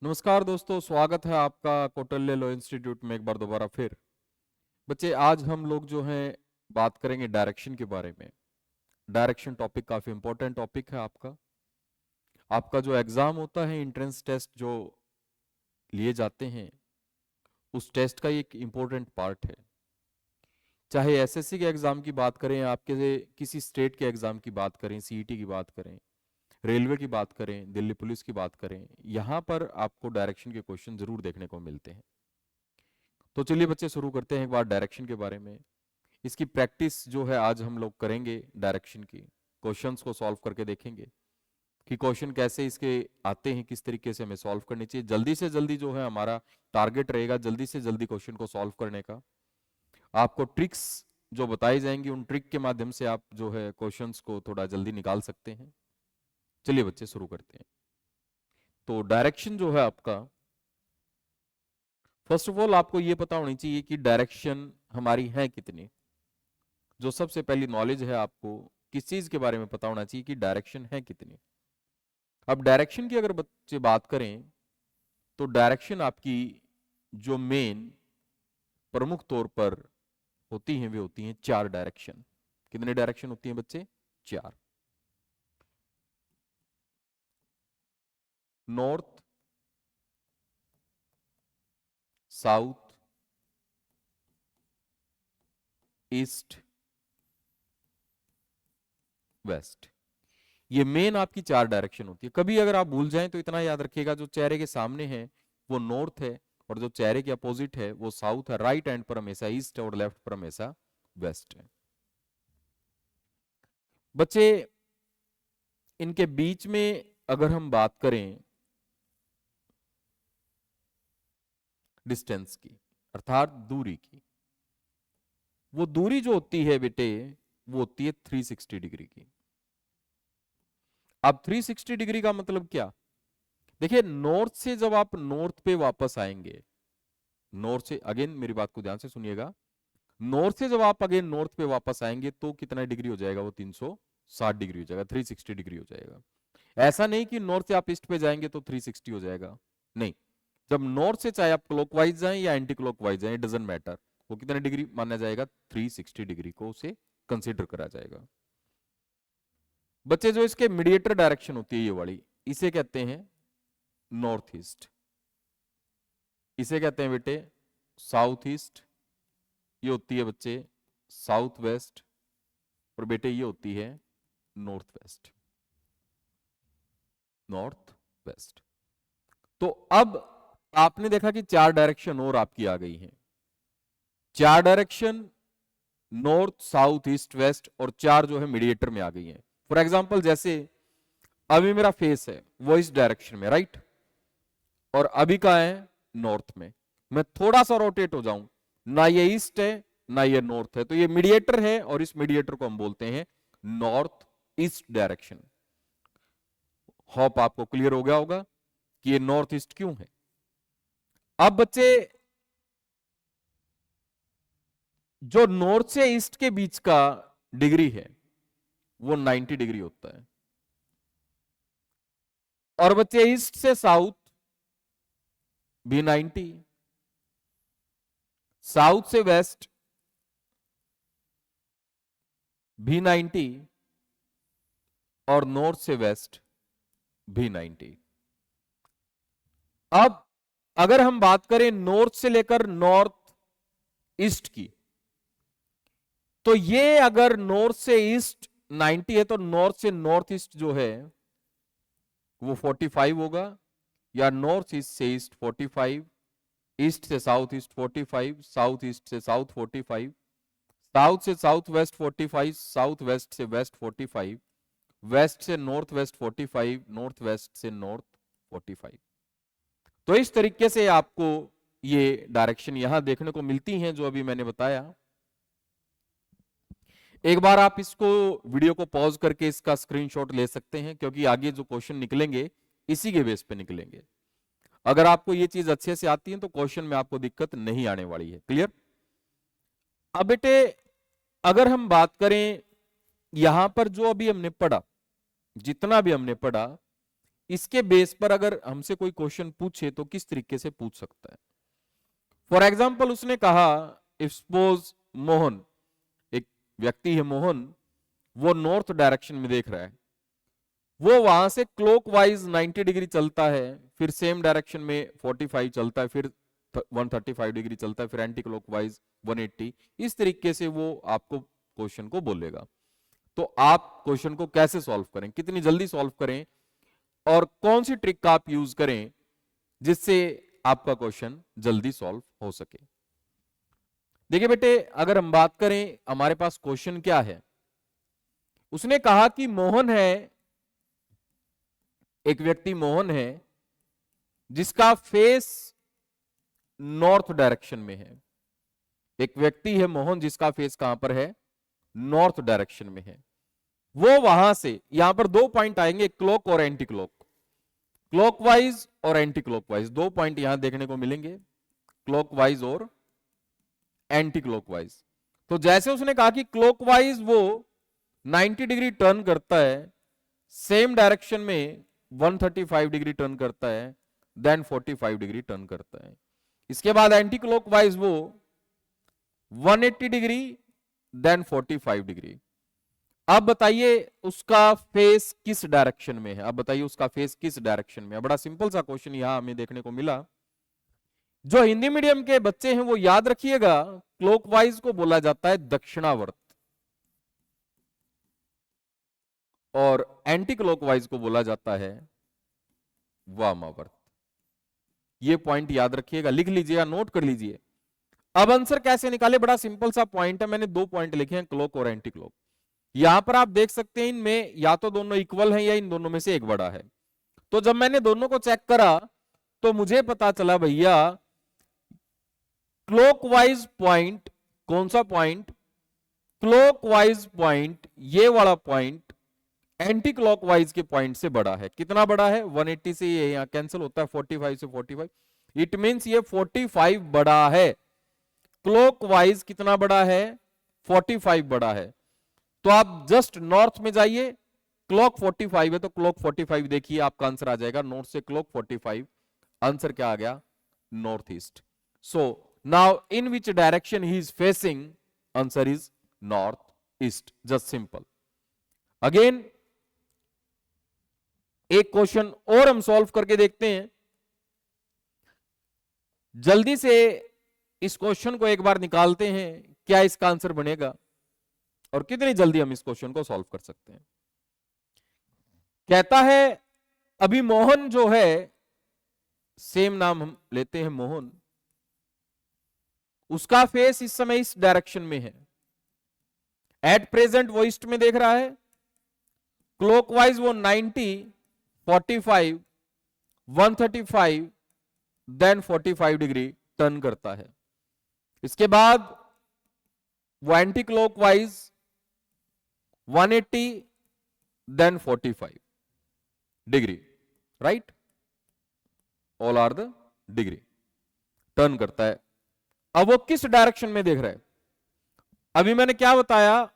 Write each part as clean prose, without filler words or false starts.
नमस्कार दोस्तों, स्वागत है आपका कौटिल्य लॉ इंस्टीट्यूट में एक बार दोबारा फिर। बच्चे, आज हम लोग जो हैं बात करेंगे डायरेक्शन के बारे में। डायरेक्शन टॉपिक काफी इंपॉर्टेंट टॉपिक है आपका। आपका जो एग्जाम होता है, एंट्रेंस टेस्ट जो लिए जाते हैं, उस टेस्ट का एक इम्पोर्टेंट पार्ट है। चाहे एसएससी के एग्जाम की बात करें, आपके किसी स्टेट के एग्जाम की बात करें, सीईटी की बात करें, रेलवे की बात करें, दिल्ली पुलिस की बात करें, यहाँ पर आपको डायरेक्शन के क्वेश्चन जरूर देखने को मिलते हैं। तो चलिए बच्चे, शुरू करते हैं एक बार डायरेक्शन के बारे में। इसकी प्रैक्टिस जो है आज हम लोग करेंगे डायरेक्शन की। क्वेश्चंस को सॉल्व करके देखेंगे कि क्वेश्चन कैसे इसके आते हैं, किस तरीके से हमें सॉल्व करनी चाहिए। जल्दी से जल्दी जो है हमारा टारगेट रहेगा जल्दी से जल्दी क्वेश्चन को सॉल्व करने का। आपको ट्रिक्स जो बताई जाएंगी, उन ट्रिक के माध्यम से आप जो है क्वेश्चंस को थोड़ा जल्दी निकाल सकते हैं। चलिए बच्चे, शुरू करते हैं। तो डायरेक्शन जो है आपका, फर्स्ट ऑफ ऑल आपको ये पता होनी चाहिए कि डायरेक्शन हमारी है कितनी। जो सबसे पहली नॉलेज है, आपको किस चीज के बारे में पता होना चाहिए कि डायरेक्शन है कितनी। अब डायरेक्शन की अगर बच्चे बात करें, तो डायरेक्शन आपकी जो मेन प्रमुख तौर पर होती हैं वे होती हैं चार डायरेक्शन। कितने डायरेक्शन होती हैं बच्चे? चार। North, south, east, west. ये मेन आपकी चार डायरेक्शन होती है। कभी अगर आप भूल जाएं तो इतना याद रखिएगा, जो चेहरे के सामने है वो नॉर्थ है, और जो चेहरे के अपोजिट है वो साउथ है। राइट हैंड पर हमेशा ईस्ट है और लेफ्ट पर हमेशा वेस्ट है। बच्चे, इनके बीच में अगर हम बात करें डिस्टेंस की, अर्थात दूरी की, वो दूरी जो होती है बेटे, वो होती है 360 डिग्री की। अब 360 डिग्री का मतलब क्या? देखिए, नॉर्थ से जब आप नॉर्थ पे वापस आएंगे, नॉर्थ से अगेन मेरी बात को ध्यान से सुनिएगा, नॉर्थ से जब आप अगेन नॉर्थ पे वापस आएंगे तो कितना डिग्री हो जाएगा? वो 360 डिग्री हो जाएगा, 360 डिग्री हो जाएगा। ऐसा नहीं कि नॉर्थ से आप ईस्ट पे जाएंगे तो 360 हो जाएगा, नहीं। जब नॉर्थ से चाहे आप क्लॉकवाइज जाएं या एंटी क्लॉकवाइज जाएं, इट डजंट मैटर, वो कितने डिग्री माना जाएगा? 360 डिग्री को उसे कंसिडर करा जाएगा। बच्चे, जो इसके मीडिएटर डायरेक्शन होती है ये वाली, इसे कहते हैं नॉर्थ ईस्ट। इसे कहते हैं बेटे साउथ ईस्ट। ये होती है बच्चे साउथ वेस्ट। और बेटे ये होती है नॉर्थ वेस्ट। North west. तो अब आपने देखा कि चार डायरेक्शन और आपकी आ गई हैं। चार direction north, south, east, west, और चार जो है मीडिएटर में आ गई हैं। फॉर एग्जांपल, जैसे अभी मेरा फेस है वो इस डायरेक्शन में, राइट, और अभी का है नॉर्थ में। मैं थोड़ा सा रोटेट हो जाऊं, ना ये ईस्ट है ना ये नॉर्थ है, तो ये मीडिएटर है, और इस मीडिएटर को हम बोलते हैं नॉर्थ ईस्ट डायरेक्शन। होप आपको क्लियर हो गया होगा कि ये नॉर्थ ईस्ट क्यों है। अब बच्चे, जो नॉर्थ से ईस्ट के बीच का डिग्री है वो 90 डिग्री होता है। और बच्चे, ईस्ट से साउथ भी 90, साउथ से वेस्ट भी 90, और नॉर्थ से वेस्ट भी 90। अब अगर हम बात करें नॉर्थ से लेकर नॉर्थ ईस्ट की, तो ये अगर नॉर्थ से ईस्ट 90 है तो नॉर्थ से नॉर्थ ईस्ट जो है वो 45 होगा, या नॉर्थ ईस्ट से ईस्ट 45, ईस्ट से साउथ ईस्ट 45, साउथ ईस्ट से साउथ 45, साउथ से साउथ वेस्ट 45, साउथ वेस्ट से वेस्ट 45, वेस्ट से नॉर्थ वेस्ट 45, नॉर्थ वेस्ट से नॉर्थ 45। तो इस तरीके से आपको ये डायरेक्शन यहां देखने को मिलती हैं जो अभी मैंने बताया। एक बार आप इसको वीडियो को पॉज करके इसका स्क्रीनशॉट ले सकते हैं, क्योंकि आगे जो क्वेश्चन निकलेंगे इसी के बेस पे निकलेंगे। अगर आपको ये चीज अच्छे से आती है तो क्वेश्चन में आपको दिक्कत नहीं आने वाली है। क्लियर? अब बेटे, अगर हम बात करें यहां पर जो अभी हमने पढ़ा, जितना भी हमने पढ़ा, इसके बेस पर अगर हमसे कोई क्वेश्चन पूछे तो किस तरीके से पूछ सकता है। फॉर एग्जाम्पल उसने कहा इफ सपोज मोहन, एक व्यक्ति है मोहन, वो नॉर्थ डायरेक्शन में देख रहा है, वो वहां से क्लॉकवाइज 90 डिग्री चलता है, फिर सेम डायरेक्शन में 45 चलता है, फिर 135 डिग्री चलता है, फिर एंटी क्लॉकवाइज 180। इस तरीके से वो आपको क्वेश्चन को बोलेगा। तो आप क्वेश्चन को कैसे सॉल्व करें, कितनी जल्दी सॉल्व करें, और कौन सी ट्रिक आप यूज करें जिससे आपका क्वेश्चन जल्दी सॉल्व हो सके। देखिए बेटे, अगर हम बात करें हमारे पास क्वेश्चन क्या है, उसने कहा कि मोहन है, एक व्यक्ति मोहन है जिसका फेस नॉर्थ डायरेक्शन में है। एक व्यक्ति है मोहन जिसका फेस कहां पर है, नॉर्थ डायरेक्शन में है। वो वहां से, यहां पर दो पॉइंट आएंगे, क्लॉक और एंटी क्लॉक, क्लॉकवाइज और एंटी क्लॉकवाइज, दो पॉइंट यहां देखने को मिलेंगे, क्लॉकवाइज और एंटी क्लॉकवाइज। तो जैसे उसने कहा कि क्लॉकवाइज वो 90 डिग्री टर्न करता है, सेम डायरेक्शन में 135 डिग्री टर्न करता है, देन 45 डिग्री टर्न करता है। इसके बाद एंटी क्लॉकवाइज वो 180 डिग्री, देन 45 डिग्री। अब बताइए उसका फेस किस डायरेक्शन में है, अब बताइए उसका फेस किस डायरेक्शन में है। बड़ा सिंपल सा क्वेश्चन यहां हमें देखने को मिला। जो हिंदी मीडियम के बच्चे हैं वो याद रखिएगा, क्लॉकवाइज को बोला जाता है दक्षिणावर्त और एंटी क्लॉकवाइज को बोला जाता है वामावर्त। ये पॉइंट याद रखिएगा, लिख लीजिएगा, नोट कर लीजिए। अब आंसर कैसे निकाले, बड़ा सिंपल सा पॉइंट है, मैंने दो पॉइंट लिखे हैं, क्लॉक और एंटी क्लॉक। यहां पर आप देख सकते हैं इनमें या तो दोनों इक्वल हैं या इन दोनों में से एक बड़ा है। तो जब मैंने दोनों को चेक करा तो मुझे पता चला भैया क्लॉकवाइज पॉइंट, कौन सा पॉइंट, क्लॉकवाइज पॉइंट, ये वाला पॉइंट एंटी क्लॉकवाइज के पॉइंट से बड़ा है। कितना बड़ा है, 180 से ये यहां कैंसिल होता है, 45 से 45, इट मींस ये 45 बड़ा है। क्लॉकवाइज कितना बड़ा है, 45 बड़ा है। तो आप जस्ट नॉर्थ में जाइए, क्लॉक 45 है तो क्लॉक 45 देखिए, आपका आंसर आ जाएगा नॉर्थ से क्लॉक 45। आंसर क्या आ गया, north east. So now in which direction he is facing, answer is north east, just simple. Again एक क्वेश्चन और हम सॉल्व करके देखते हैं। जल्दी से इस क्वेश्चन को एक बार निकालते हैं, क्या इसका आंसर बनेगा और कितनी जल्दी हम इस क्वेश्चन को सॉल्व कर सकते हैं। कहता है अभी मोहन जो है, सेम नाम हम लेते हैं मोहन, उसका फेस इस समय इस डायरेक्शन में है। एट प्रेजेंट वो ईस्ट में देख रहा है, क्लॉकवाइज वो 90, 45, 135, देन 45 डिग्री टर्न करता है। इसके बाद वो anti clockwise 180, then 45 degree, right, all are the degree turn करता है। अब वो किस डायरेक्शन में देख रहा है, अभी मैंने क्या बताया,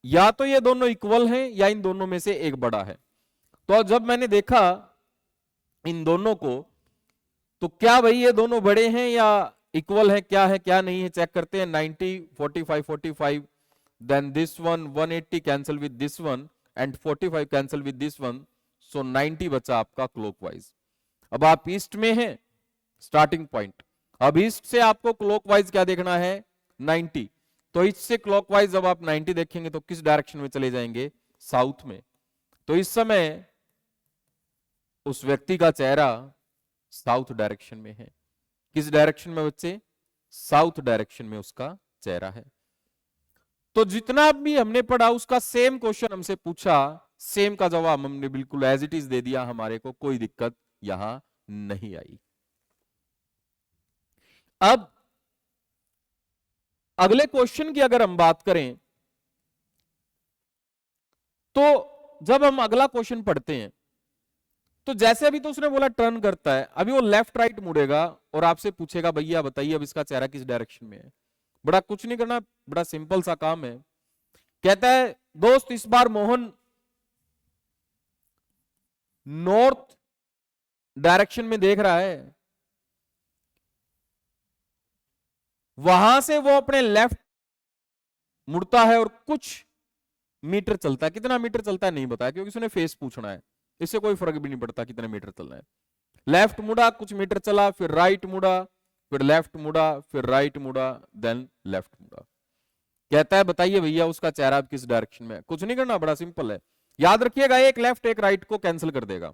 या तो ये दोनों इक्वल हैं या इन दोनों में से एक बड़ा है। तो जब मैंने देखा इन दोनों को, तो क्या भाई ये दोनों बड़े हैं या इक्वल है, क्या है क्या नहीं है, चेक करते हैं। 90, 45, 45, then this one 180 cancel with this one and 45 cancel with this one, so 90 बचा आपका क्लॉकवाइज। अब आप ईस्ट में हैं, स्टार्टिंग पॉइंट, अब ईस्ट से आपको क्लॉकवाइज क्या देखना है, 90। तो ईस्ट से क्लॉकवाइज जब आप 90 देखेंगे तो किस डायरेक्शन में चले जाएंगे, साउथ में। तो इस समय उस व्यक्ति का चेहरा साउथ डायरेक्शन में है। किस डायरेक्शन में बच्चे, साउथ डायरेक्शन में उसका चेहरा है। तो जितना भी हमने पढ़ा उसका सेम क्वेश्चन हमसे पूछा, सेम का जवाब हमने बिल्कुल एज इट इज दे दिया, हमारे को कोई दिक्कत यहां नहीं आई। अब अगले क्वेश्चन की अगर हम बात करें, तो जब हम अगला क्वेश्चन पढ़ते हैं तो जैसे अभी तो उसने बोला टर्न करता है, अभी वो लेफ्ट राइट मुड़ेगा और आपसे पूछेगा भैया बताइए अब इसका चेहरा किस डायरेक्शन में है। बड़ा कुछ नहीं करना, बड़ा सिंपल सा काम है। कहता है दोस्त इस बार मोहन नॉर्थ डायरेक्शन में देख रहा है, वहां से वो अपने लेफ्ट मुड़ता है और कुछ मीटर चलता है। कितना मीटर चलता है नहीं बताया, क्योंकि उसने फेस पूछना है, इससे कोई फर्क भी नहीं पड़ता कितने मीटर चलना है। लेफ्ट मुड़ा, कुछ मीटर चला, फिर राइट मुड़ा, फिर लेफ्ट मुड़ा, फिर राइट मुड़ा, देन लेफ्ट मुड़ा। कहता है बताइए भैया उसका चेहरा अब किस डायरेक्शन में है। कुछ नहीं करना, बड़ा सिंपल है। याद रखिएगा, एक लेफ्ट एक राइट को कैंसिल कर देगा।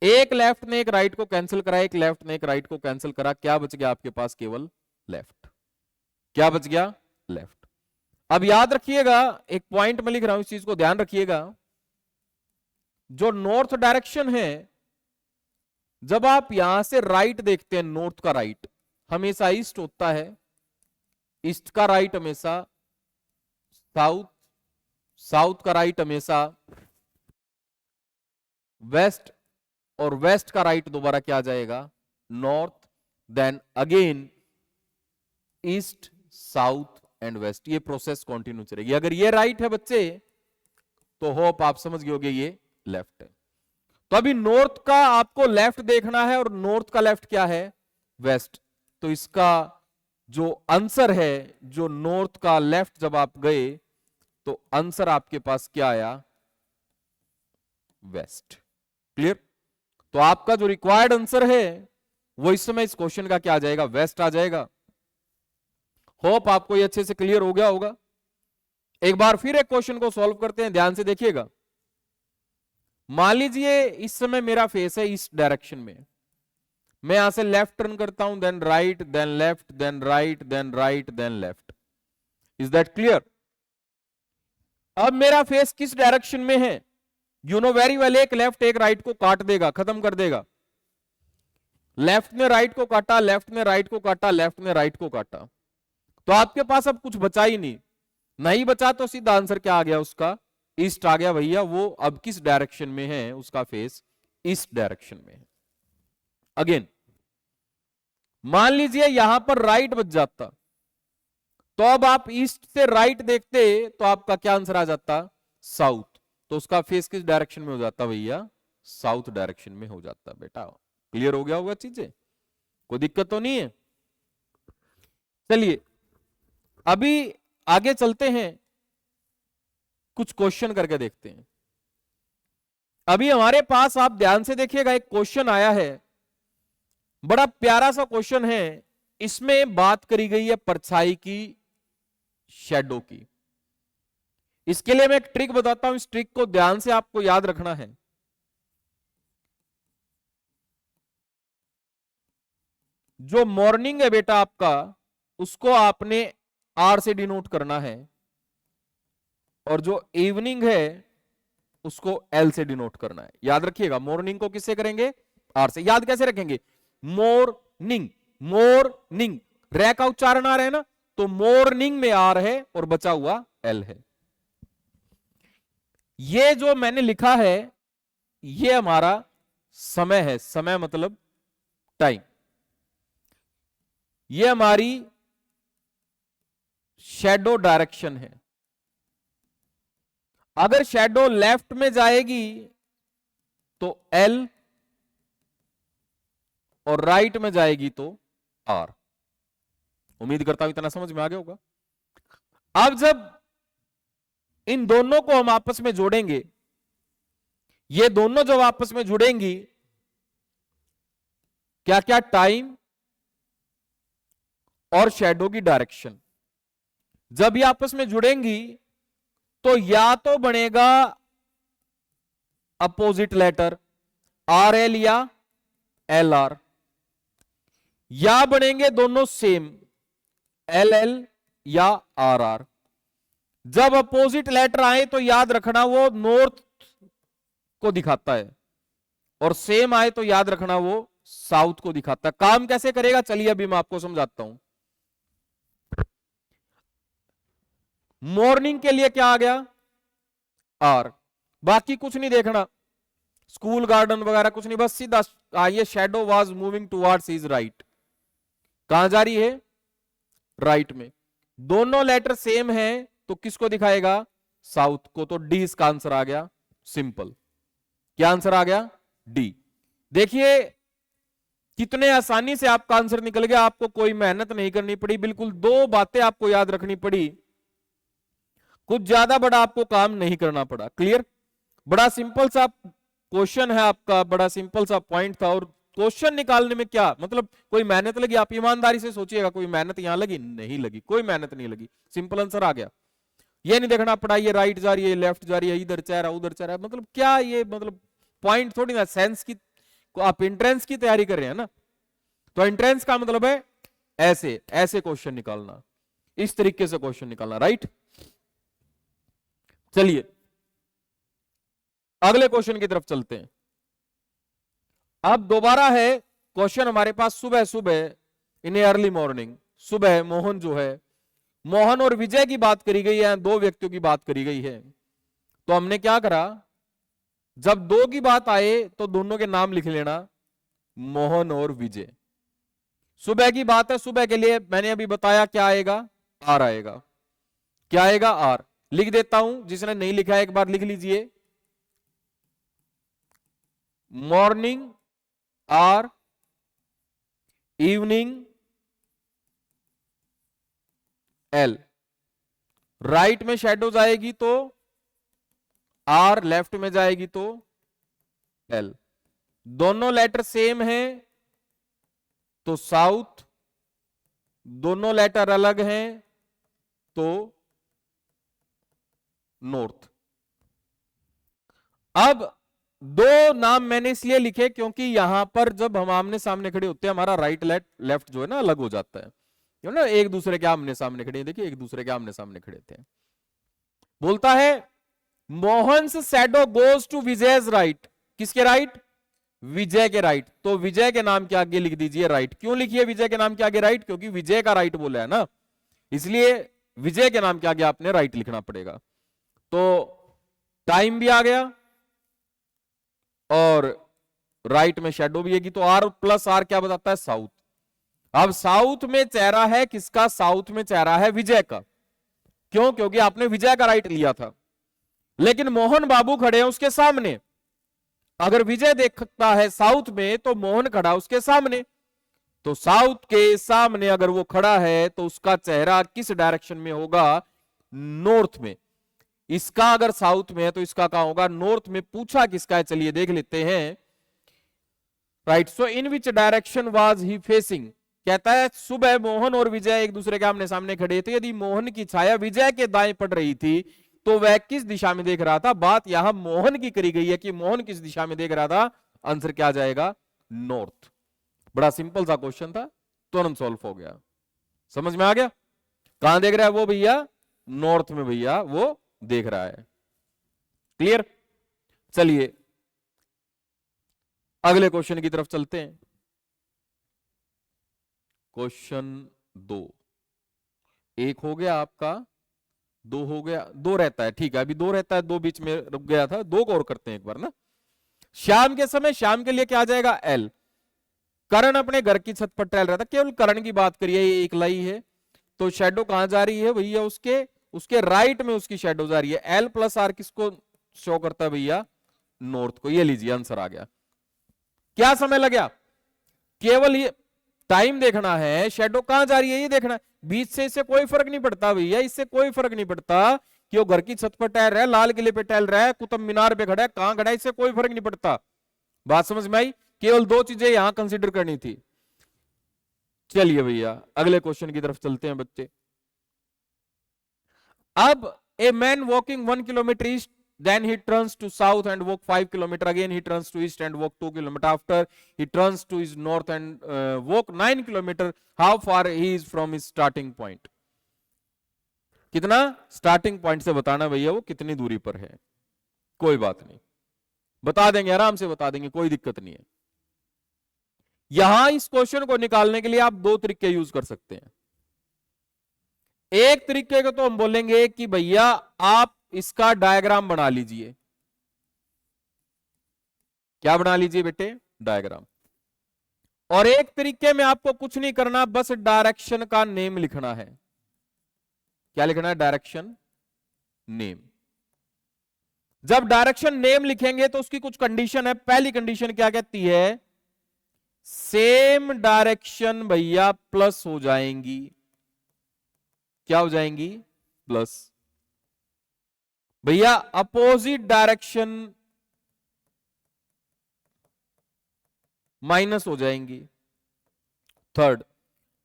एक लेफ्ट ने एक राइट को कैंसिल करा, एक लेफ्ट ने एक राइट को कैंसिल करा, क्या बच गया आपके पास? केवल लेफ्ट। क्या बच गया? लेफ्ट। अब याद रखिएगा, एक पॉइंट में लिख रहा हूं, इस चीज को ध्यान रखिएगा। जो नॉर्थ डायरेक्शन है, जब आप यहां से राइट देखते हैं, नॉर्थ का राइट हमेशा ईस्ट होता है, ईस्ट का राइट हमेशा साउथ, साउथ का राइट हमेशा वेस्ट, और वेस्ट का राइट दोबारा क्या आ जाएगा? North, then again east, south and west. ये प्रोसेस कंटिन्यू चलेगी। अगर ये राइट है बच्चे, तो होप आप समझ गए होंगे ये लेफ्ट है। तो अभी नॉर्थ का आपको लेफ्ट देखना है, और नॉर्थ का लेफ्ट क्या है? वेस्ट। तो इसका जो आंसर है, जो नॉर्थ का लेफ्ट जब आप गए, तो आंसर आपके पास क्या आया? वेस्ट। क्लियर? तो आपका जो रिक्वायर्ड आंसर है वो इस समय इस क्वेश्चन का क्या आ जाएगा? वेस्ट आ जाएगा। होप आपको ये अच्छे से क्लियर हो गया होगा। एक बार फिर एक क्वेश्चन को सॉल्व करते हैं, ध्यान से देखिएगा। मान लीजिए इस समय मेरा फेस है इस डायरेक्शन में, मैं यहां से लेफ्ट टर्न करता हूं, then right, then left, then right, then right, then left. Is that clear? अब मेरा फेस किस डायरेक्शन में है? यू नो वेरी वेल, एक लेफ्ट एक राइट को काट देगा, खत्म कर देगा। लेफ्ट ने राइट को काटा, लेफ्ट ने राइट को काटा, लेफ्ट ने राइट को काटा, तो आपके पास अब कुछ बचा ही नहीं। नहीं बचा तो सीधा आंसर क्या आ गया उसका? ईस्ट आ गया भैया। वो अब किस डायरेक्शन में है? उसका फेस ईस्ट डायरेक्शन में है। अगेन मान लीजिए यहां पर राइट बच जाता, तो अब आप ईस्ट से राइट देखते तो आपका क्या आंसर आ जाता? साउथ। तो उसका फेस किस डायरेक्शन में हो जाता भैया? साउथ डायरेक्शन में हो जाता। बेटा क्लियर हो गया होगा चीजें, कोई दिक्कत तो नहीं है? चलिए अभी आगे चलते हैं, कुछ क्वेश्चन करके देखते हैं। अभी हमारे पास आप ध्यान से देखिएगा, एक क्वेश्चन आया है, बड़ा प्यारा सा क्वेश्चन है। इसमें बात करी गई है परछाई की, शैडो की। इसके लिए मैं एक ट्रिक बताता हूं, इस ट्रिक को ध्यान से आपको याद रखना है। जो मॉर्निंग है बेटा आपका, उसको आपने आर से डिनोट करना है, और जो इवनिंग है उसको एल से डिनोट करना है। याद रखिएगा, मॉर्निंग को किससे करेंगे? आर से। याद कैसे रखेंगे? मोर्निंग, मोर्निंग, रे का उच्चारण आ रहा है ना, तो मॉर्निंग में आर है और बचा हुआ एल है। ये जो मैंने लिखा है ये हमारा समय है, समय मतलब टाइम। ये हमारी शैडो डायरेक्शन है। अगर शैडो लेफ्ट में जाएगी तो एल, और राइट में जाएगी तो आर। उम्मीद करता हूं इतना समझ में आ गया होगा। अब जब इन दोनों को हम आपस में जोड़ेंगे, ये दोनों जब आपस में जुड़ेंगी, क्या क्या? टाइम और शैडो की डायरेक्शन जब ये आपस में जुड़ेंगी, तो या तो बनेगा अपोजिट लेटर आर एल या एल आर, या बनेंगे दोनों सेम एल एल या आर आर। जब अपोजिट लेटर आए तो याद रखना वो नॉर्थ को दिखाता है, और सेम आए तो याद रखना वो साउथ को दिखाता है। काम कैसे करेगा चलिए अभी मैं आपको समझाता हूं। मॉर्निंग के लिए क्या आ गया? आर। बाकी कुछ नहीं देखना, स्कूल गार्डन वगैरह कुछ नहीं, बस सीधा आइए, shadow was moving towards his right. कहां जा रही है? राइट में। दोनों लेटर सेम है तो किसको दिखाएगा? साउथ को। तो डी इसका आंसर आ गया, सिंपल। क्या आंसर आ गया? डी। देखिए कितने आसानी से आपका आंसर निकल गया, आपको कोई मेहनत नहीं करनी पड़ी, बिल्कुल दो बातें आपको याद रखनी पड़ी, कुछ ज्यादा बड़ा आपको काम नहीं करना पड़ा। क्लियर? बड़ा सिंपल सा क्वेश्चन है आपका, बड़ा सिंपल सा पॉइंट था, और क्वेश्चन निकालने में क्या मतलब कोई मेहनत लगी? आप ईमानदारी से सोचिएगा, कोई मेहनत यहां लगी? नहीं लगी, कोई मेहनत नहीं लगी, सिंपल आंसर आ गया। ये नहीं देखना पड़ा ये राइट जा रही है, लेफ्ट जा रही है, इधर चेहरा उधर चेहरा, मतलब क्या ये मतलब पॉइंट थोड़ी ना, सेंस की आप एंट्रेंस की तैयारी कर रहे हैं ना, तो एंट्रेंस का मतलब है ऐसे ऐसे क्वेश्चन निकालना, इस तरीके से क्वेश्चन निकालना, राइट? चलिए अगले क्वेश्चन की तरफ चलते हैं। अब दोबारा है क्वेश्चन हमारे पास, सुबह सुबह इन अर्ली मॉर्निंग, सुबह मोहन जो है, मोहन और विजय की बात करी गई है, दो व्यक्तियों की बात करी गई है। तो हमने क्या करा, जब दो की बात आए तो दोनों के नाम लिख लेना, मोहन और विजय। सुबह की बात है, सुबह के लिए मैंने अभी बताया क्या आएगा, आर आएगा। क्या आएगा? आर। लिख देता हूं, जिसने नहीं लिखा है एक बार लिख लीजिए, morning R, evening L. Right में शेडोज आएगी तो आर, लेफ्ट में जाएगी तो एल। दोनों लेटर सेम हैं तो साउथ, दोनों लेटर अलग हैं तो नॉर्थ। अब दो नाम मैंने इसलिए लिखे क्योंकि यहां पर जब हम आमने सामने खड़े होते हैं, हमारा राइट लेफ्ट जो है ना अलग हो जाता है, क्यों ना, एक दूसरे के आमने सामने खड़े, देखिए एक दूसरे के आमने सामने खड़े थे। बोलता है Mohan's shadow goes to Vijay's right. किसके राइट? विजय के राइट। तो विजय के नाम के आगे लिख दीजिए राइट। क्यों लिखिए विजय के नाम के आगे राइट? क्योंकि विजय का राइट बोला है ना, इसलिए विजय के नाम के आगे आपने राइट लिखना पड़ेगा। तो टाइम भी आ गया और राइट में शेडो भी आएगी, तो आर प्लस आर क्या बताता है? साउथ। अब साउथ में चेहरा है किसका? साउथ में चेहरा है विजय का। क्यों? क्योंकि आपने विजय का राइट लिया था, लेकिन मोहन बाबू खड़े हैं उसके सामने। अगर विजय देखता है साउथ में तो मोहन खड़ा उसके सामने, तो साउथ के सामने अगर वो खड़ा है तो उसका चेहरा किस डायरेक्शन में होगा? नॉर्थ में। इसका अगर साउथ में है तो इसका कहां होगा? नॉर्थ में। पूछा किसका है? चलिए देख लेते हैं। Right, so in which direction was he facing? कहता है सुबह मोहन और विजय एक दूसरे के आमने सामने खड़े थे, यदि मोहन की छाया विजय के दाएं पड़ रही थी तो वह किस दिशा में देख रहा था? बात यहां मोहन की करी गई है कि मोहन किस दिशा में देख रहा था। आंसर क्या आ जाएगा? नॉर्थ। बड़ा सिंपल सा क्वेश्चन था, तुरंत सॉल्व हो गया। समझ में आ गया? कहां देख रहा है वो भैया? नॉर्थ में भैया वो देख रहा है। क्लियर? चलिए अगले क्वेश्चन की तरफ चलते हैं। क्वेश्चन 2। एक हो गया आपका, दो हो गया, दो रहता है, ठीक है अभी दो रहता है, दो बीच में रुक गया था, दो को और करते हैं एक बार ना। शाम के समय, शाम के लिए क्या आ जाएगा? एल। करण अपने घर की छत पर टहल रहा था, केवल करण की बात करिए, ये एक लाई है, तो शेडो कहां जा रही है भैया? उसके उसके राइट में उसकी शेडो जा रही है। एल प्लस आर किसको शो करता है भैया? नॉर्थ को। ये लीजिए आंसर आ गया। क्या समय लगा? केवल ये टाइम देखना है, शेडो कहां जा रही है ये देखना है। बीच से इससे कोई फर्क नहीं पड़ता भैया, इससे कोई फर्क नहीं पड़ता कि वो घर की छत पर टहल रहा है, लाल किले पे टहल रहा है, कुतुब मीनार पे खड़ा है, कहां खड़ा है, इससे कोई फर्क नहीं पड़ता। बात समझ में आई? केवल दो चीजें यहां कंसीडर करनी थी। चलिए भैया अगले क्वेश्चन की तरफ चलते हैं बच्चे। अब a man walking 1 kilometre east, then he turns to south and walk 5 kilometer, again he turns to east and walk 2 kilometer, after he turns to his north and walk 9 kilometer, how far he is from his starting point? कितना starting point से बताना भैया वो कितनी दूरी पर है। कोई बात नहीं, बता देंगे, आराम से बता देंगे, कोई दिक्कत नहीं है। यहां इस क्वेश्चन को निकालने के लिए आप दो तरीके यूज कर सकते हैं। एक तरीके को तो हम बोलेंगे कि भैया आप इसका डायग्राम बना लीजिए। क्या बना लीजिए बेटे? डायग्राम। और एक तरीके में आपको कुछ नहीं करना, बस डायरेक्शन का नेम लिखना है। क्या लिखना है? Direction name. जब डायरेक्शन नेम लिखेंगे तो उसकी कुछ कंडीशन है। पहली कंडीशन क्या कहती है? सेम डायरेक्शन भैया प्लस हो जाएंगी। क्या हो जाएंगी? प्लस। भैया अपोजिट डायरेक्शन माइनस हो जाएंगी। थर्ड,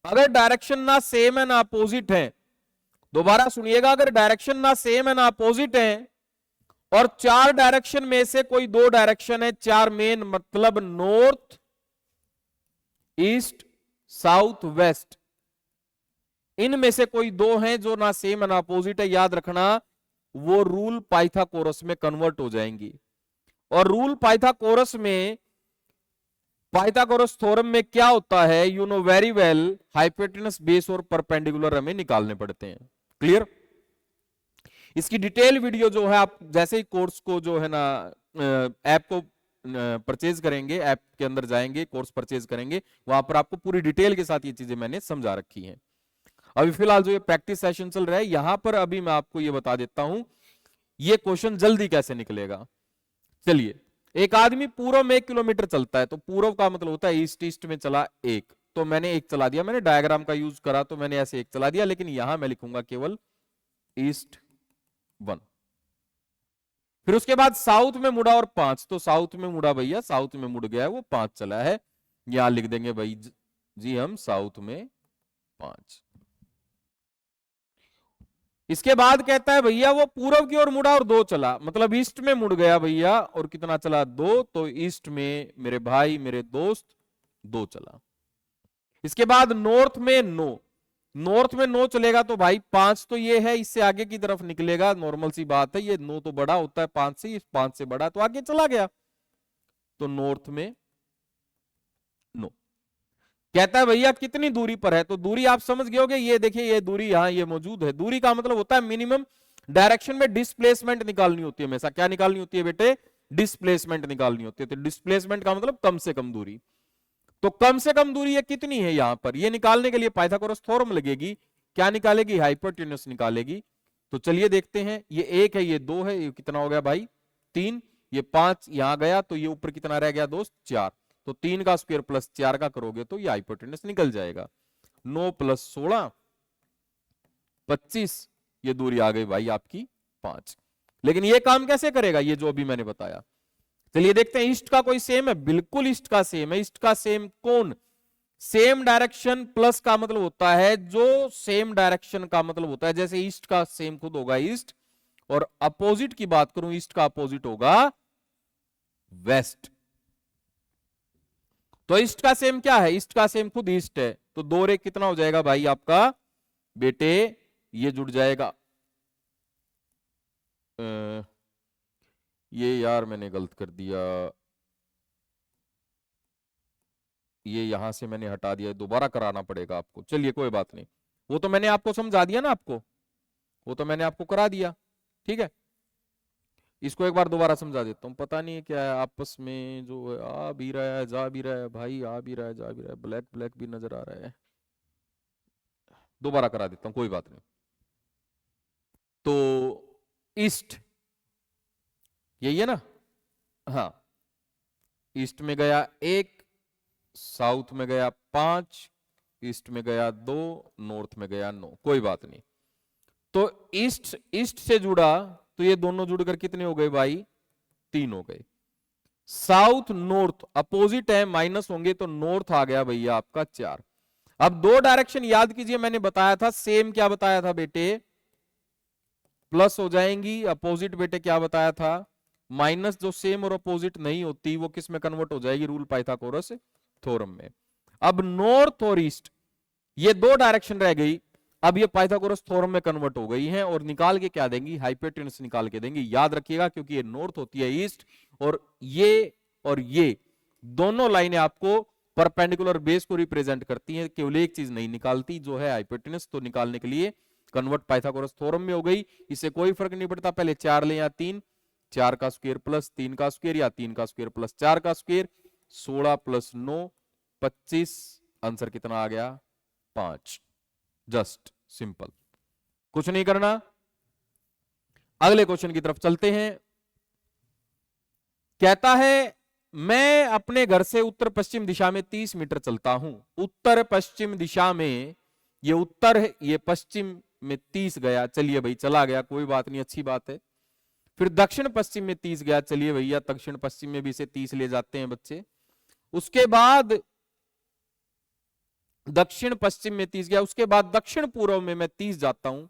अगर डायरेक्शन ना सेम है ना अपोजिट है, दोबारा सुनिएगा, अगर डायरेक्शन ना सेम है ना अपोजिट है और चार डायरेक्शन में से कोई दो डायरेक्शन है, चार मेन मतलब नॉर्थ, ईस्ट, साउथ, वेस्ट, इनमें से कोई दो हैं जो ना सेम है ना अपोजिट है, याद रखना वो रूल पाइथागोरस में कन्वर्ट हो जाएंगी। और रूल पाइथागोरस थ्योरम में क्या होता है, you know very well, hypotenuse, base और परपेंडिकुलर हमें निकालने पड़ते हैं। क्लियर? इसकी डिटेल वीडियो जो है, आप जैसे ही कोर्स को जो है ना ऐप को परचेज करेंगे, ऐप के अंदर जाएंगे, कोर्स परचेज करेंगे, वहां पर आपको पूरी डिटेल के साथ ये चीजें मैंने समझा रखी हैं। अभी फिलहाल जो ये प्रैक्टिस सेशन चल रहा है, यहां पर अभी मैं आपको ये बता देता हूं ये क्वेश्चन जल्दी कैसे निकलेगा। चलिए, एक आदमी पूर्व में 1 किलोमीटर चलता है, तो पूर्व का मतलब होता है ईस्ट, ईस्ट में चला 1, तो मैंने 1 चला दिया, मैंने डायग्राम का यूज करा तो मैंने ऐसे 1 चला दिया, लेकिन यहां मैं लिखूंगा केवल ईस्ट 1। फिर उसके बाद साउथ में मुड़ा और 5, तो साउथ में मुड़ा भैया, साउथ में मुड़ गया है, वो 5 चला है, यहां लिख देंगे भाई जी हम साउथ में 5। इसके बाद कहता है भैया वो पूर्व की ओर मुड़ा और 2 चला, मतलब ईस्ट में मुड़ गया भैया, और कितना चला? 2, तो ईस्ट में मेरे भाई मेरे दोस्त 2 चला। इसके बाद नॉर्थ में 9, नॉर्थ में 9 चलेगा तो भाई 5 तो ये है, इससे आगे की तरफ निकलेगा, नॉर्मल सी बात है, ये 9 तो बड़ा होता है 5 से, 5 से बड़ा तो आगे चला गया, तो नॉर्थ में 9। कहता है भैया कितनी दूरी पर है, तो दूरी आप समझ गए होगे, ये देखिए ये दूरी यहां ये मौजूद है। दूरी का मतलब होता है मिनिमम डायरेक्शन में डिस्प्लेसमेंट निकालनी होती है हमेशा। क्या निकालनी होती है बेटे? डिस्प्लेसमेंट निकालनी होती है। तो डिस्प्लेसमेंट का मतलब कम से कम दूरी, तो कम से कम दूरी ये कितनी है यहां पर, ये निकालने के लिए पाइथागोरस थ्योरम लगेगी। क्या निकालेगी? हाइपोटेन्यूस निकालेगी। तो चलिए देखते हैं, ये 1 है, ये 2 है, ये कितना हो गया भाई? 3, ये 5 यहां गया, तो ये ऊपर कितना रह गया दोस्त? 4, तो 3 का स्क्वायर प्लस 4 का करोगे तो ये हाइपोटेन्यूस निकल जाएगा। 9 प्लस 16 25, ये दूरी आ गई भाई आपकी 5। लेकिन ये काम कैसे करेगा, ये जो अभी मैंने बताया। चलिए देखते हैं, ईस्ट का कोई सेम है? बिल्कुल ईस्ट का सेम है। ईस्ट का सेम कौन? सेम डायरेक्शन प्लस का मतलब होता है, जो सेम डायरेक्शन का मतलब होता है, जैसे ईस्ट का सेम खुद होगा ईस्ट, और अपोजिट की बात करूं, ईस्ट का अपोजिट होगा वेस्ट। तो ईस्ट का सेम क्या है? ईस्ट का सेम खुद ईस्ट है, तो 2 रे कितना हो जाएगा भाई आपका बेटे? ये जुड़ जाएगा। ये यार मैंने गलत कर दिया, ये यहां से मैंने हटा दिया, दोबारा कराना पड़ेगा आपको। चलिए कोई बात नहीं, वो तो मैंने आपको समझा दिया ना, आपको वो तो मैंने आपको करा दिया, ठीक है। इसको एक बार दोबारा समझा देता हूँ। पता नहीं है क्या है आपस में, जो है आ भी रहा है जा भी रहा है भाई, आ भी रहा है जा भी रहा है, ब्लैक ब्लैक भी नजर आ रहा है। दोबारा करा देता हूँ, कोई बात नहीं। तो ईस्ट यही है ना? हाँ, ईस्ट में गया 1, साउथ में गया 5, ईस्ट में गया 2, नॉर्थ में गया 9, कोई बात नहीं। तो ईस्ट ईस्ट से जुड़ा, तो ये दोनों जुड़कर कितने हो गए भाई? 3 हो गए। साउथ नॉर्थ अपोजिट है, माइनस होंगे, तो नॉर्थ आ गया भैया आपका 4। अब 2 डायरेक्शन याद कीजिए, मैंने बताया था सेम, क्या बताया था बेटे? प्लस हो जाएंगी। अपोजिट बेटे क्या बताया था? माइनस। जो सेम और अपोजिट नहीं होती वो किस में कन्वर्ट हो जाएगी? रूल पाइथागोरस थ्योरम में। अब नॉर्थ और ईस्ट ये 2 डायरेक्शन रह गई, अब ये पाइथागोरस थ्योरम में कन्वर्ट हो गई हैं, और निकाल के क्या देंगी? हाइपोटेन्यूस निकाल के देंगी। याद रखिएगा, क्योंकि ये नॉर्थ होती है ईस्ट, और ये दोनों लाइनें आपको परपेंडिकुलर बेस को रिप्रेजेंट करती हैं, केवल एक चीज नहीं निकालती, जो है हाइपोटेन्यूस। तो निकालने के लिए कन्वर्ट पाइथागोरस थ्योरम में हो गई, इससे कोई फर्क नहीं पड़ता पहले 4 ले या 3, 4 का स्क्वायर प्लस 3 का स्क्वायर, या 3 का स्क्वायर प्लस 4 का स्क्वायर, 16 प्लस 9 25, आंसर कितना आ गया? 5। जस्ट सिंपल, कुछ नहीं करना। अगले क्वेश्चन की तरफ चलते हैं। कहता है मैं अपने घर से उत्तर पश्चिम दिशा में 30 मीटर चलता हूं। उत्तर पश्चिम दिशा में, ये उत्तर है, ये पश्चिम में 30 गया, चलिए भाई चला गया, कोई बात नहीं, अच्छी बात है। फिर दक्षिण पश्चिम में 30 गया, चलिए भैया दक्षिण पश्चिम में भी इसे 30 ले जाते हैं बच्चे। उसके बाद दक्षिण पश्चिम में 30 गया, उसके बाद दक्षिण पूर्व में मैं 30 जाता हूं।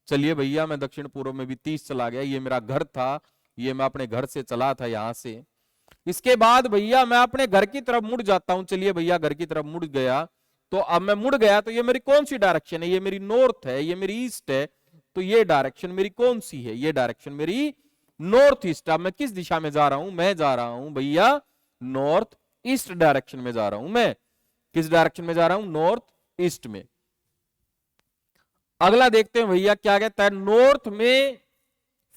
चलिए भैया मैं दक्षिण पूर्व में भी 30 चला गया, ये मेरा घर था, ये मैं अपने घर से चला था यहां से। इसके बाद भैया मैं अपने घर की तरफ मुड़ जाता हूं, चलिए भैया घर की तरफ मुड़ गया। तो अब मैं मुड़ गया तो ये मेरी कौन सी डायरेक्शन है? ये मेरी नॉर्थ है, ये मेरी ईस्ट है। तो ये डायरेक्शन मेरी कौन सी है? ये डायरेक्शन मेरी नॉर्थ ईस्ट। अब मैं किस दिशा में जा रहा हूं? मैं जा रहा हूं भैया नॉर्थ ईस्ट डायरेक्शन में जा रहा हूं। मैं किस डायरेक्शन में जा रहा हूं? नॉर्थ ईस्ट में। अगला देखते हैं भैया क्या कहता है। नॉर्थ में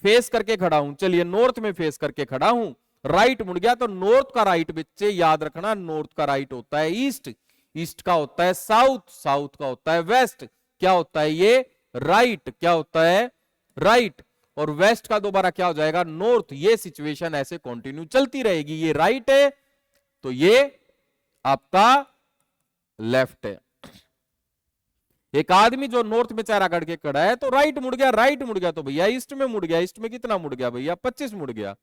फेस करके खड़ा हूं, चलिए नॉर्थ में फेस करके खड़ा हूं, राइट मुड़ गया। तो नॉर्थ का राइट बच्चे याद रखना, नॉर्थ का राइट होता है ईस्ट, ईस्ट का होता है साउथ, साउथ का होता है वेस्ट। क्या होता है ये? राइट। क्या होता है? राइट। और वेस्ट का दोबारा क्या हो जाएगा? नॉर्थ। ये सिचुएशन ऐसे कंटिन्यू चलती रहेगी। ये राइट है तो ये आपका लेफ्ट है। एक आदमी जो नॉर्थ में चेहरा गड़ के खड़ा है तो राइट मुड़ गया, राइट मुड़ गया तो भैया ईस्ट में मुड़ गया। ईस्ट में कितना मुड़ गया भैया? 25 मुड़ गया।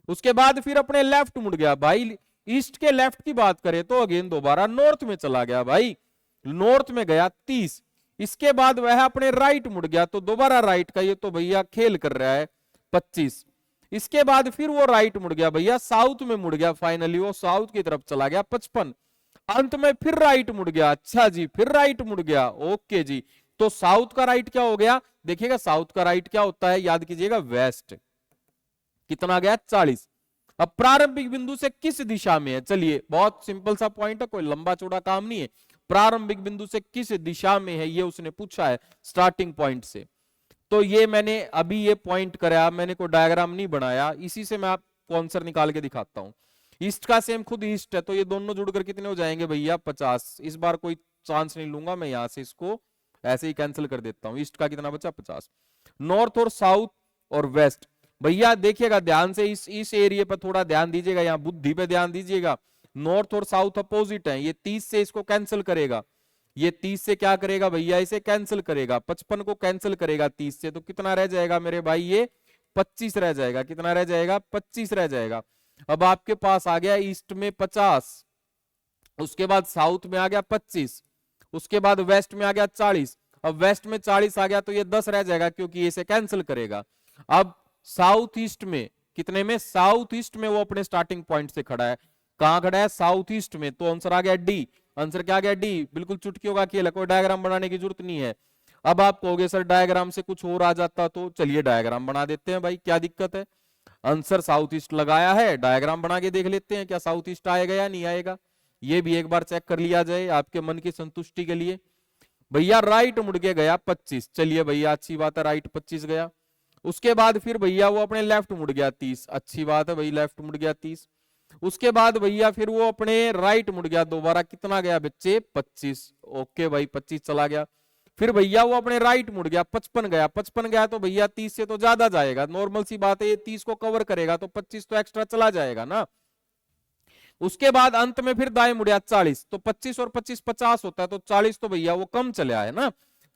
उसके बाद फिर अपने लेफ्ट मुड़ गया भाई। ईस्ट के लेफ्ट की बात करें तो अगेन दोबारा नॉर्थ में चला गया भाई, नॉर्थ में गया 30। इसके बाद वह अपने राइट मुड़ गया तो दोबारा राइट का ये तो भैया खेल कर रहा है 25। इसके बाद फिर वो राइट मुड़ गया भैया, साउथ में मुड़ गया, फाइनली वो साउथ की तरफ चला गया 55। अंत में फिर राइट मुड़ गया, अच्छा जी फिर राइट मुड़ गया, ओके जी। तो साउथ का राइट क्या हो गया? देखिएगा साउथ का राइट क्या होता है, याद कीजिएगा वेस्ट। कितना गया? 40। अब प्रारंभिक बिंदु से किस दिशा में है? चलिए बहुत सिंपल सा पॉइंट है, कोई लंबा चौड़ा काम नहीं है। प्रारंभिक बिंदु से किस दिशा में है ये उसने पूछा है स्टार्टिंग पॉइंट से। तो ये मैंने अभी ये पॉइंट कराया, मैंने कोई डायग्राम नहीं बनाया, इसी से मैं आपको आंसर निकाल के दिखाता हूं। ईस्ट का सेम खुद ईस्ट है तो ये दोनों जुड़कर कितने हो जाएंगे भैया? 50। इस बार कोई चांस नहीं लूंगा मैं, यहां से इसको ऐसे ही कैंसिल कर देता हूं। ईस्ट का कितना बचा? 50। नॉर्थ और साउथ और वेस्ट, भैया देखिएगा ध्यान से, इस एरिया पर थोड़ा ध्यान दीजिएगा, यहाँ बुद्धि पे ध्यान दीजिएगा। नॉर्थ और साउथ अपोजिट है, ये 30 से इसको कैंसिल करेगा, ये 30 से क्या करेगा भैया? इसे कैंसिल करेगा, 55 को कैंसिल करेगा 30 से, तो कितना रह जाएगा मेरे भाई? ये 25 रह जाएगा। कितना रह जाएगा? 25 रह जाएगा। अब आपके पास आ गया ईस्ट में 50, उसके बाद साउथ में आ गया 25, उसके बाद वेस्ट में आ गया 40। अब वेस्ट में 40 आ गया तो ये 10 रह जाएगा क्योंकि इसे कैंसिल करेगा। अब साउथ ईस्ट में कितने में? साउथ ईस्ट में वो अपने स्टार्टिंग पॉइंट से खड़ा है। कहां खड़ा है? साउथ ईस्ट में। तो आंसर आ गया डी। आंसर क्या आ गया? डी। बिल्कुल चुटकियों का खेल है, कोई डायग्राम बनाने की जरूरत नहीं है। अब आप कहोगे सर डायग्राम से कुछ और आ जाता, तो चलिए डायग्राम बना देते हैं भाई, क्या दिक्कत है? आंसर साउथ ईस्ट लगाया है, डायग्राम बना के देख लेते हैं क्या साउथ ईस्ट आएगा या नहीं आएगा। ये भी एक बार चेक कर लिया जाए आपके मन की संतुष्टि के लिए। भैया राइट मुड़ के गया 25, चलिए भैया अच्छी बात है, राइट 25 गया। उसके बाद फिर भैया वो अपने लेफ्ट मुड़ गया 30, अच्छी बात है भाई, लेफ्ट मुड़ गया 30। उसके बाद भैया फिर वो अपने राइट मुड़ गया दोबारा, कितना गया बच्चे? 25। ओके भाई 25 चला गया। फिर भैया वो अपने राइट मुड़ गया, 55 गया, 55 गया तो भैया 30 से तो ज्यादा जाएगा, नॉर्मल सी बात है, ये 30 को कवर करेगा तो 25 तो एक्स्ट्रा चला जाएगा ना। उसके बाद अंत में फिर दाएं मुड़िया 40, तो 25 और 25 50 होता है, तो 40 तो भैया वो कम चले आए ना।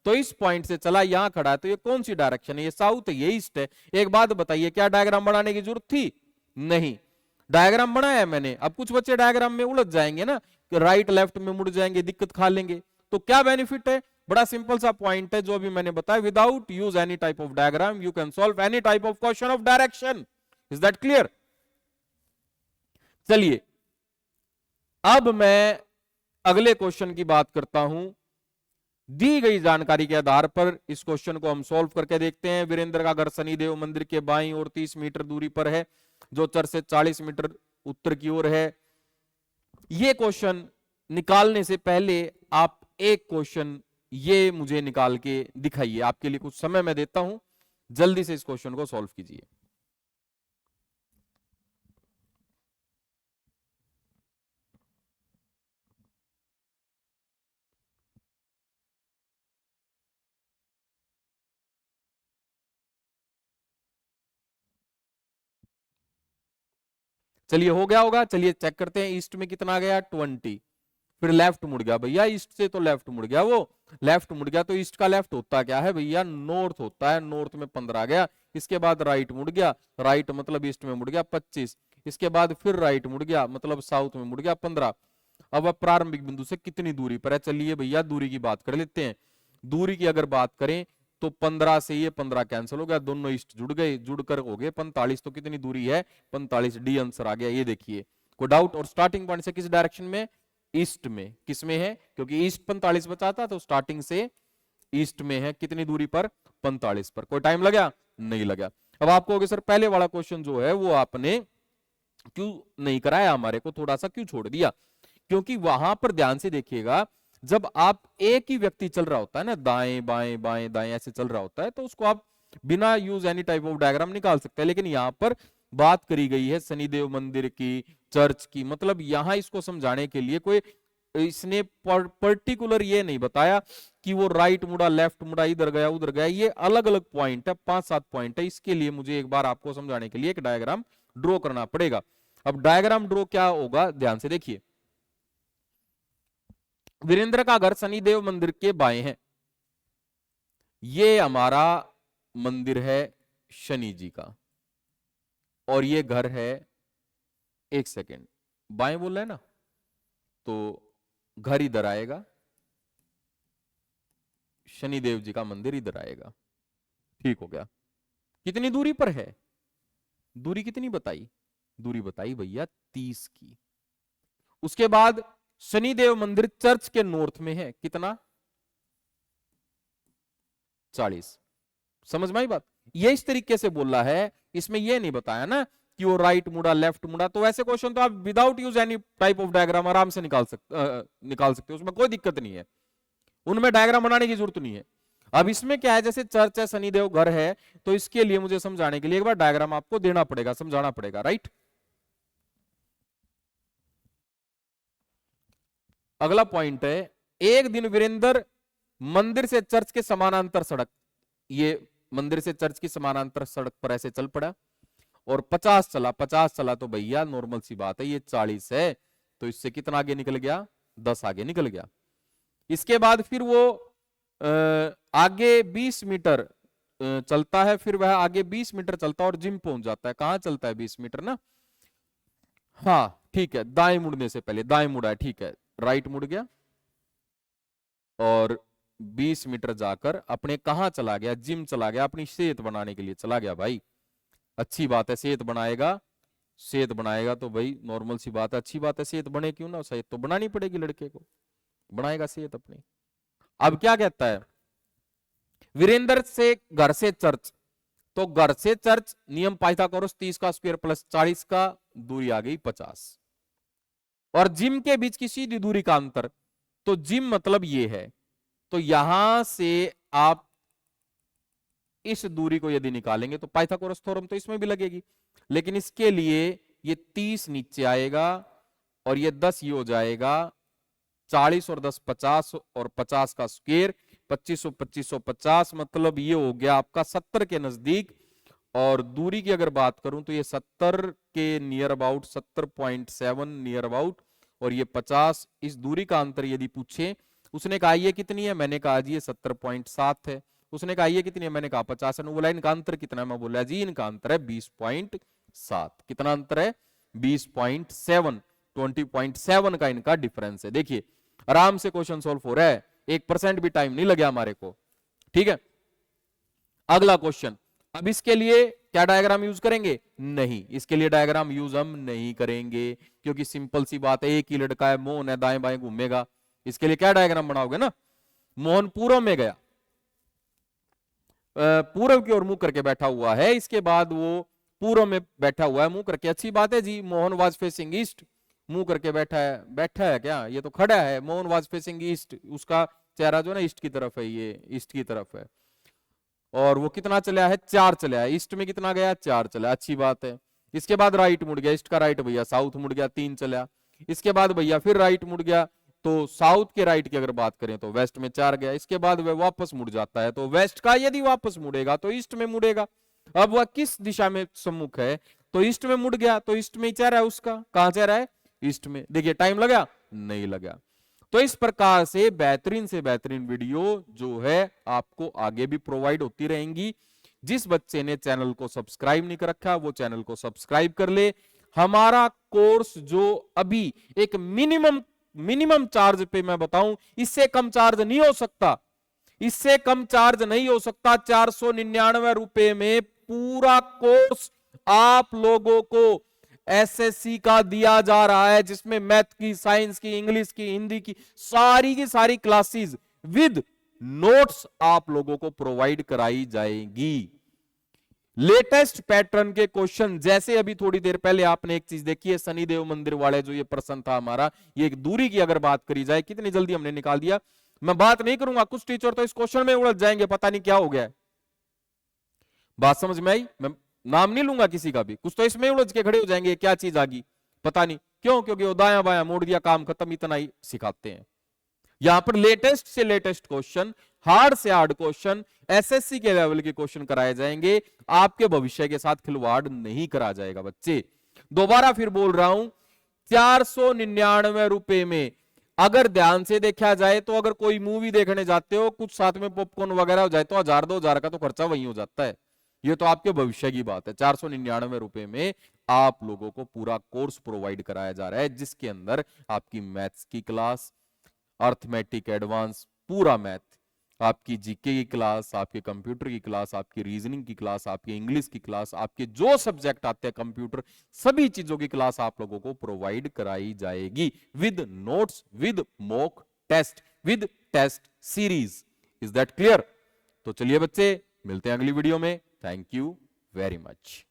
तो इस पॉइंट से चला, यहां खड़ा है, तो ये कौन सी डायरेक्शन है? ये साउथ है, ये ईस्ट है। एक बात बताइए, क्या डायग्राम बनाने की जरूरत थी? नहीं। डायग्राम बनाया है मैंने। अब कुछ बच्चे डायग्राम में उलझ जाएंगे ना, कि राइट लेफ्ट में मुड़ जाएंगे, दिक्कत खा लेंगे। तो क्या बेनिफिट है? बड़ा सिंपल सा पॉइंट है जो अभी मैंने बताया, without use any type of diagram you can solve any type of question of direction. Is that clear? चलिए अब मैं अगले क्वेश्चन की बात करता हूं। दी गई जानकारी के आधार पर इस क्वेश्चन को हम सॉल्व करके देखते हैं। वीरेंद्र का घर शनिदेव मंदिर के बाईं ओर 30 मीटर दूरी पर है, जो चर्च से 40 मीटर उत्तर की ओर है। ये क्वेश्चन निकालने से पहले आप एक क्वेश्चन ये मुझे निकाल के दिखाइए। आपके लिए कुछ समय मैं देता हूं, जल्दी से इस क्वेश्चन को सॉल्व कीजिए। चलिए हो गया होगा, चलिए चेक करते हैं। ईस्ट में कितना आ गया 20, फिर लेफ्ट मुड़ गया भैया, ईस्ट से तो लेफ्ट मुड़ गया, वो लेफ्ट मुड़ गया तो ईस्ट का लेफ्ट होता क्या है भैया, नॉर्थ होता है, नॉर्थ में 15 आ गया। इसके बाद राइट मुड़ गया, राइट मतलब ईस्ट में मुड़ गया 25, इसके बाद फिर राइट मुड़ गया मतलब साउथ में मुड़ गया 15। अब प्रारंभिक बिंदु से कितनी दूरी पर है, चलिए भैया दूरी की बात कर लेते हैं। दूरी की अगर बात करें तो 15 से ये 15 कैंसिल हो गया, दोनों ईस्ट जुड़ गए, जुड़कर हो गए 45। तो कितनी दूरी है 45, डी आंसर आ गया। ये देखिए कोई डाउट? और स्टार्टिंग पॉइंट से किस डायरेक्शन में, ईस्ट में। किस में है, क्योंकि ईस्ट 45 बचाता तो स्टार्टिंग से ईस्ट में है, कितनी दूरी पर 45 पर। कोई टाइम लगा? नहीं लगा। अब आप कहोगे सर पहले वाला क्वेश्चन जो है वो आपने क्यों नहीं कराया, हमारे को थोड़ा सा क्यों छोड़ दिया? क्योंकि वहां पर ध्यान से देखिएगा, जब आप एक ही व्यक्ति चल रहा होता है ना, दाएं बाएं बाएं दाएं ऐसे चल रहा होता है, तो उसको आप बिना use any type of diagram निकाल सकते हैं। लेकिन यहां पर बात करी गई है शनिदेव मंदिर की, चर्च की, मतलब यहां इसको समझाने के लिए कोई इसने पर्टिकुलर ये नहीं बताया कि वो राइट मुड़ा लेफ्ट मुड़ा इधर गया उधर गया। ये अलग अलग पॉइंट है, 5-7 पॉइंट है। इसके लिए मुझे एक बार आपको समझाने के लिए एक डायग्राम ड्रॉ करना पड़ेगा। अब डायग्राम ड्रॉ क्या होगा, ध्यान से देखिए। वीरेंद्र का घर शनिदेव मंदिर के बाएं है, ये हमारा मंदिर है शनि जी का, और ये घर है, एक सेकेंड, बाएं बोल रहे हैं ना, तो घर इधर आएगा, शनिदेव जी का मंदिर इधर आएगा। ठीक हो गया। कितनी दूरी पर है, दूरी कितनी बताई, दूरी बताई भैया 30 की। उसके बाद शनिदेव मंदिर चर्च के नॉर्थ में है, कितना 40। समझ में आई बात? ये इस तरीके से बोल रहा है, इसमें ये नहीं बताया ना कि वो राइट मुड़ा लेफ्ट मुड़ा। तो ऐसे क्वेश्चन तो आप without use any type of diagram आराम से निकाल सकते हो, उसमें कोई दिक्कत नहीं है, उनमें डायग्राम बनाने की जरूरत नहीं है। अब इसमें क्या है, जैसे चर्च है शनिदेव घर है, तो इसके लिए मुझे समझाने के लिए एक बार डायग्राम आपको देना पड़ेगा, समझाना पड़ेगा, राइट। अगला पॉइंट है, एक दिन वीरेंद्र मंदिर से चर्च के समानांतर सड़क, ये मंदिर से चर्च की समानांतर सड़क पर ऐसे चल पड़ा और 50 चला। 50 चला तो भैया नॉर्मल सी बात है, ये 40 है, तो इससे कितना आगे निकल गया, 10 आगे निकल गया। इसके बाद फिर वो आगे 20 मीटर चलता है, फिर वह आगे 20 मीटर चलता है और जिम पहुंच जाता है। कहां चलता है 20 मीटर ना, हाँ ठीक है, दाएं मुड़ने से पहले दाएं मुड़ा है, ठीक है, राइट मुड़ गया और 20 मीटर जाकर अपने कहां चला गया, जिम चला गया, अपनी सेहत बनाने के लिए चला गया। भाई अच्छी बात है, सेहत बनाएगा, सेहत बनाएगा तो भाई नॉर्मल सी बात है, अच्छी बात है, सेहत बने क्यों ना, सेहत तो बनानी पड़ेगी, लड़के को बनाएगा सेहत अपनी। अब क्या कहता है, वीरेंद्र से घर से चर्च, तो घर से चर्च नियम पाइथागोरस 30 का स्क्वायर प्लस 40 का, दूरी आ गई 50। और जिम के बीच की सीधी दूरी का अंतर, तो जिम मतलब ये है, तो यहां से आप इस दूरी को यदि निकालेंगे तो पाइथागोरस थ्योरम तो इसमें भी लगेगी, लेकिन इसके लिए ये 30 नीचे आएगा और ये 10 ये हो जाएगा 40 और 10 50 और 50 का स्क्वायर 2500 2550, मतलब ये हो गया आपका 70 के नजदीक। और दूरी की अगर बात करूं तो ये 70 के नियर अबाउट 70.7 नियर अबाउट, और ये 50, इस दूरी का अंतर यदि पूछे, उसने कहा ये कितनी है, मैंने कहा जी ये 70.7 है, उसने कहा ये कितनी है, मैंने कहा 50 है, बोला इनका अंतर कितना है, मैं बोला जी इनका अंतर है 20.7। कितना अंतर है 20.7, 20.7 का इनका डिफरेंस है। देखिए आराम से क्वेश्चन सॉल्व हो रहा है, 1% भी टाइम नहीं लगे हमारे को, ठीक है। अगला क्वेश्चन, अब इसके लिए क्या डायग्राम यूज करेंगे, नहीं, इसके लिए डायग्राम यूज हम नहीं करेंगे, क्योंकि सिंपल सी बात है, एक ही लड़का है, मोहन है, दाएं बाएं घूमेगा, इसके लिए क्या डायग्राम बनाओगे ना। मोहन पूर्व में गया, पूर्व की ओर मुंह करके बैठा हुआ है, इसके बाद वो पूर्व में बैठा हुआ है मुंह करके, अच्छी बात है जी। मोहन वाज फेसिंग ईस्ट, मुंह करके बैठा है, बैठा है क्या, ये तो खड़ा है। मोहन वाज फेसिंग ईस्ट, उसका चेहरा जो है ना ईस्ट की तरफ है, ये ईस्ट की तरफ है, और वो कितना चला है 4 चला है, ईस्ट में कितना गया 4 चला, अच्छी बात है। इसके बाद राइट मुड़ गया, ईस्ट का राइट भैया साउथ मुड़ गया 3 चला। इसके बाद भैया फिर राइट मुड़ गया, तो साउथ के राइट की अगर बात करें तो वेस्ट में 4 गया। इसके बाद वह वापस मुड़ जाता है, तो वेस्ट का यदि वापस मुड़ेगा तो ईस्ट में मुड़ेगा। अब वह किस दिशा में सम्मुख है, तो ईस्ट में मुड़ गया, तो ईस्ट में ही चेहरा है उसका, कहां चेहरा है, ईस्ट में। देखिए टाइम लगा, नहीं लगा। तो इस प्रकार से बेहतरीन वीडियो जो है आपको आगे भी प्रोवाइड होती रहेंगी। जिस बच्चे ने चैनल को सब्सक्राइब नहीं कर रखा वो चैनल को सब्सक्राइब कर ले। हमारा कोर्स जो अभी एक मिनिमम चार्ज पे मैं बताऊं, इससे कम चार्ज नहीं हो सकता, इससे कम चार्ज नहीं हो सकता। 499 रुपए में पूरा कोर्स आप लोगों को एसएससी का दिया जा रहा है, जिसमें मैथ की, साइंस की, इंग्लिश की, हिंदी की सारी क्लासेस विद नोट्स आप लोगों को प्रोवाइड कराई जाएगी। लेटेस्ट पैटर्न के क्वेश्चन, जैसे अभी थोड़ी देर पहले आपने एक चीज देखी है, शनिदेव मंदिर वाले जो ये प्रश्न था हमारा, ये एक दूरी की अगर बात करी जाए कितनी जल्दी हमने निकाल दिया। मैं बात नहीं करूंगा, कुछ टीचर तो इस क्वेश्चन में उलझ जाएंगे, पता नहीं क्या हो गया है। बात समझ में आई? मैं नाम नहीं लूंगा किसी का भी, कुछ तो इसमें उलझ के खड़े हो जाएंगे, क्या चीज आ गई पता नहीं क्यों, क्योंकि वो दाया बाया मोड़ दिया, काम खत्म, इतना ही सिखाते हैं। यहां पर लेटेस्ट से लेटेस्ट क्वेश्चन, हार्ड से हार्ड क्वेश्चन, एसएससी के लेवल के क्वेश्चन कराए जाएंगे। आपके भविष्य के साथ खिलवाड़ नहीं करा जाएगा बच्चे। दोबारा फिर बोल रहा हूं, 499 रुपए में अगर ध्यान से देखा जाए तो अगर कोई मूवी देखने जाते हो, कुछ साथ में पॉपकॉर्न वगैरह हो जाए तो 1000-2000 का तो खर्चा वही हो जाता है। ये तो आपके भविष्य की बात है। 499 रुपए में आप लोगों को पूरा कोर्स प्रोवाइड कराया जा रहा है, जिसके अंदर आपकी मैथ्स की क्लास, अर्थमेटिक एडवांस पूरा मैथ, आपकी जीके की क्लास, आपके कंप्यूटर की क्लास, आपकी रीजनिंग की क्लास, आपकी इंग्लिश की क्लास, आपके जो सब्जेक्ट आते हैं कंप्यूटर, सभी चीजों की क्लास आप लोगों को प्रोवाइड कराई जाएगी with notes, with mock test, with test series. Is that clear? तो चलिए बच्चे, मिलते हैं अगली वीडियो में। Thank you very much.